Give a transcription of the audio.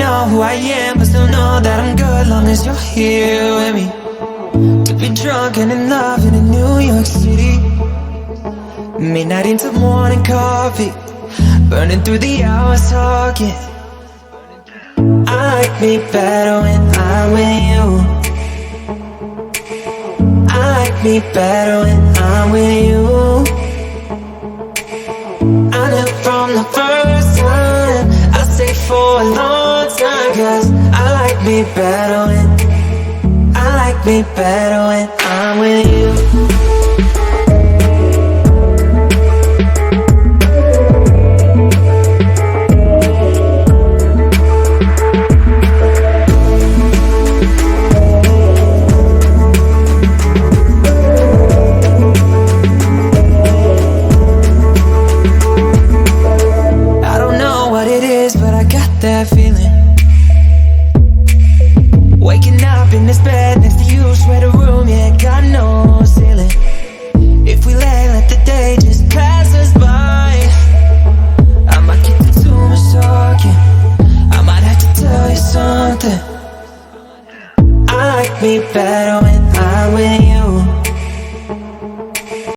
know who I am, but still know that I'm good long as you're here with me. To be drunk and in love in a New York City, midnight into morning coffee, burning through the hours talking. I like me better when I'm with you. I like me better when I'm with you. I knew from the first time, I stayed for a long time, 'cause I like me better when I'm with you. That feeling, waking up in this bed next to you, swear the room, yeah, got no ceiling. If we let the day just pass us by, I might get to too much talking, I might have to tell you something. I like me better